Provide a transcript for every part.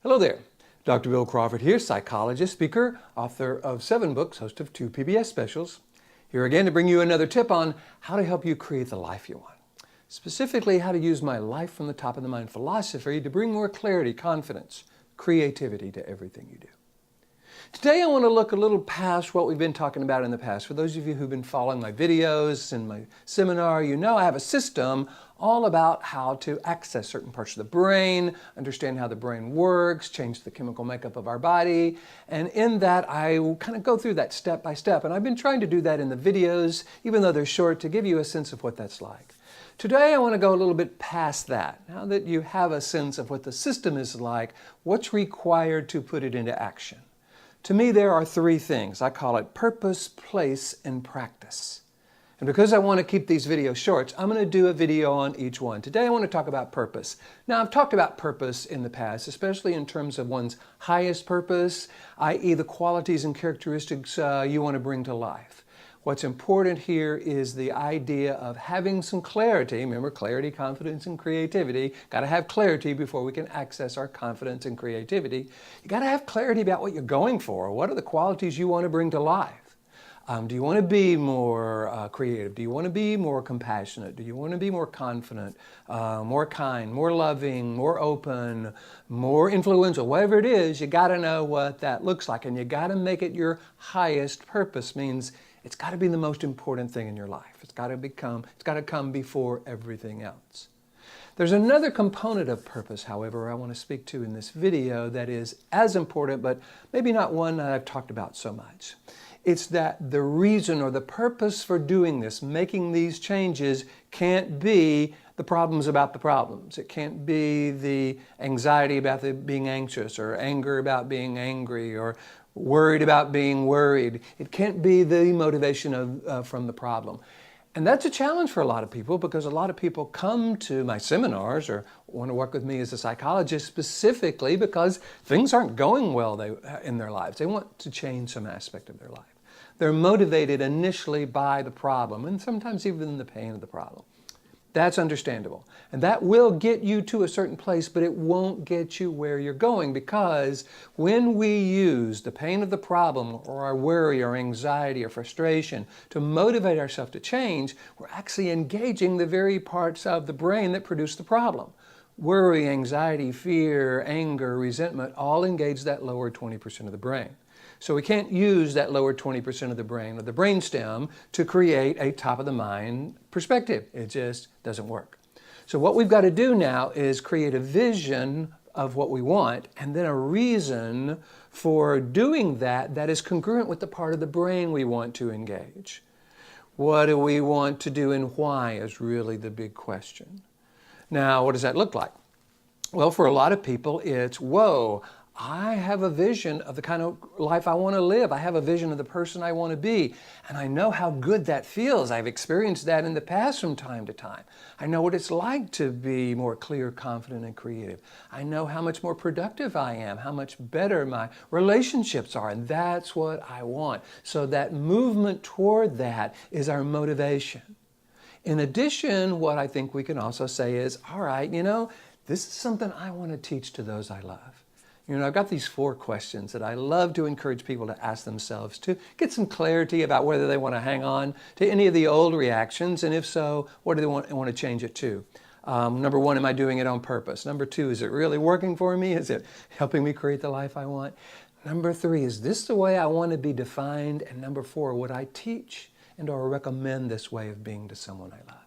Hello there. Dr. Bill Crawford here, psychologist, speaker, author of 7 books, host of 2 PBS specials. Here again to bring you another tip on how to help you create the life you want. Specifically, how to use my life from the top of the mind philosophy to bring more clarity, confidence, creativity to everything you do. Today I want to look a little past what we've been talking about in the past. For those of you who've been following my videos and my seminar, you know I have a system all about how to access certain parts of the brain, understand how the brain works, change the chemical makeup of our body. And in that, I will kind of go through that step by step. And I've been trying to do that in the videos, even though they're short, to give you a sense of what that's like. Today, I want to go a little bit past that. Now that you have a sense of what the system is like, what's required to put it into action? To me, there are 3 things. I call it purpose, place, and practice. And because I want to keep these videos short, I'm going to do a video on each one. Today I want to talk about purpose. Now I've talked about purpose in the past, especially in terms of one's highest purpose, i.e. the qualities and characteristics you want to bring to life. What's important here is the idea of having some clarity. Remember, clarity, confidence, and creativity. Got to have clarity before we can access our confidence and creativity. You got to have clarity about what you're going for. What are the qualities you want to bring to life? Do you want to be more creative? Do you want to be more compassionate? Do you want to be more confident, more kind, more loving, more open, more influential? Whatever it is, you got to know what that looks like, and you got to make it your highest purpose. Means it's got to be the most important thing in your life. It's got to come before everything else. There's another component of purpose, however, I want to speak to in this video that is as important, but maybe not one that I've talked about so much. It's that the reason or the purpose for doing this, making these changes, can't be the problems about the problems. It can't be the anxiety about being anxious, or anger about being angry, or worried about being worried. It can't be the motivation from the problem. And that's a challenge for a lot of people, because a lot of people come to my seminars or want to work with me as a psychologist specifically because things aren't going well in their lives. They want to change some aspect of their life. They're motivated initially by the problem, and sometimes even the pain of the problem. That's understandable. And that will get you to a certain place, but it won't get you where you're going, because when we use the pain of the problem or our worry or anxiety or frustration to motivate ourselves to change, we're actually engaging the very parts of the brain that produce the problem. Worry, anxiety, fear, anger, resentment all engage that lower 20% of the brain. So we can't use that lower 20% of the brain or the brainstem to create a top-of-the-mind perspective. It just doesn't work. So what we've got to do now is create a vision of what we want, and then a reason for doing that that is congruent with the part of the brain we want to engage. What do we want to do and why is really the big question. Now, what does that look like? Well, for a lot of people, it's, whoa, I have a vision of the kind of life I want to live. I have a vision of the person I want to be. And I know how good that feels. I've experienced that in the past from time to time. I know what it's like to be more clear, confident, and creative. I know how much more productive I am, how much better my relationships are. And that's what I want. So that movement toward that is our motivation. In addition, what I think we can also say is, all right, this is something I want to teach to those I love. I've got these 4 questions that I love to encourage people to ask themselves to get some clarity about whether they want to hang on to any of the old reactions, and if so, what do they want to change it to? Number 1, am I doing it on purpose? Number 2, is it really working for me? Is it helping me create the life I want? Number 3, is this the way I want to be defined? And number 4, would I teach and or recommend this way of being to someone I love?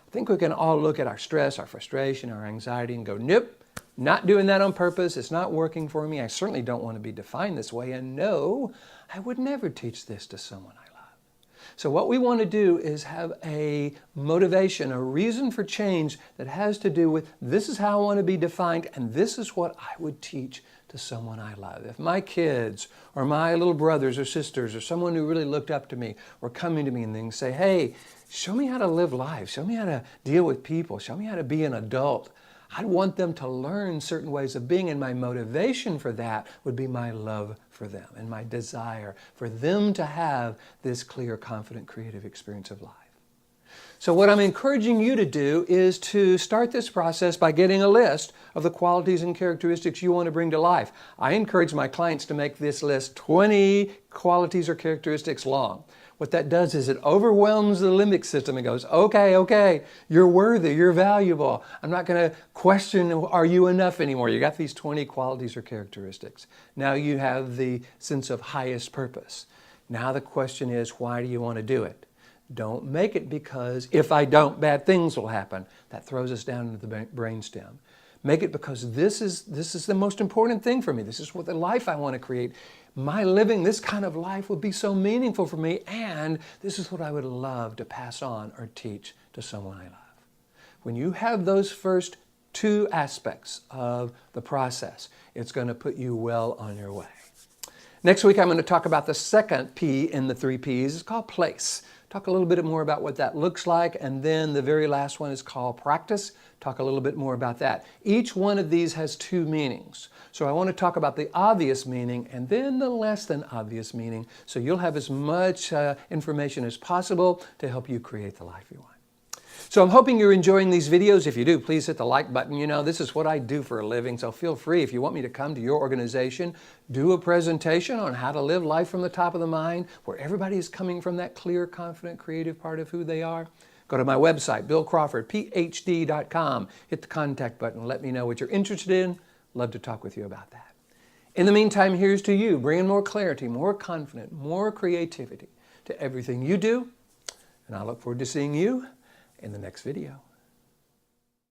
I think we can all look at our stress, our frustration, our anxiety and go, nope. Not doing that on purpose. It's not working for me. I certainly don't want to be defined this way. And no, I would never teach this to someone I love. So what we want to do is have a motivation, a reason for change that has to do with, this is how I want to be defined, and this is what I would teach to someone I love. If my kids or my little brothers or sisters or someone who really looked up to me were coming to me and they say, hey, show me how to live life. Show me how to deal with people. Show me how to be an adult. I'd want them to learn certain ways of being, and my motivation for that would be my love for them and my desire for them to have this clear, confident, creative experience of life. So what I'm encouraging you to do is to start this process by getting a list of the qualities and characteristics you want to bring to life. I encourage my clients to make this list 20 qualities or characteristics long. What that does is it overwhelms the limbic system and goes, okay, you're worthy, you're valuable. I'm not going to question, are you enough anymore? You got these 20 qualities or characteristics. Now you have the sense of highest purpose. Now the question is, why do you want to do it? Don't make it because if I don't, bad things will happen. That throws us down into the brainstem. Make it because this is the most important thing for me. This is what the life I want to create. My living this kind of life would be so meaningful for me, and this is what I would love to pass on or teach to someone I love. When you have those first two aspects of the process, it's going to put you well on your way. Next week, I'm going to talk about the second P in the 3 Ps. It's called place. Talk a little bit more about what that looks like, and then the very last one is called practice. Talk a little bit more about that. Each one of these has 2 meanings. So I want to talk about the obvious meaning and then the less than obvious meaning, so you'll have as much information as possible to help you create the life you want. So I'm hoping you're enjoying these videos. If you do, please hit the like button. You know, this is what I do for a living, so feel free if you want me to come to your organization, do a presentation on how to live life from the top of the mind, where everybody is coming from that clear, confident, creative part of who they are. Go to my website, BillCrawford.Ph.D.com. Hit the contact button. Let me know what you're interested in. Love to talk with you about that. In the meantime, here's to you, bringing more clarity, more confidence, more creativity to everything you do. And I look forward to seeing you in the next video.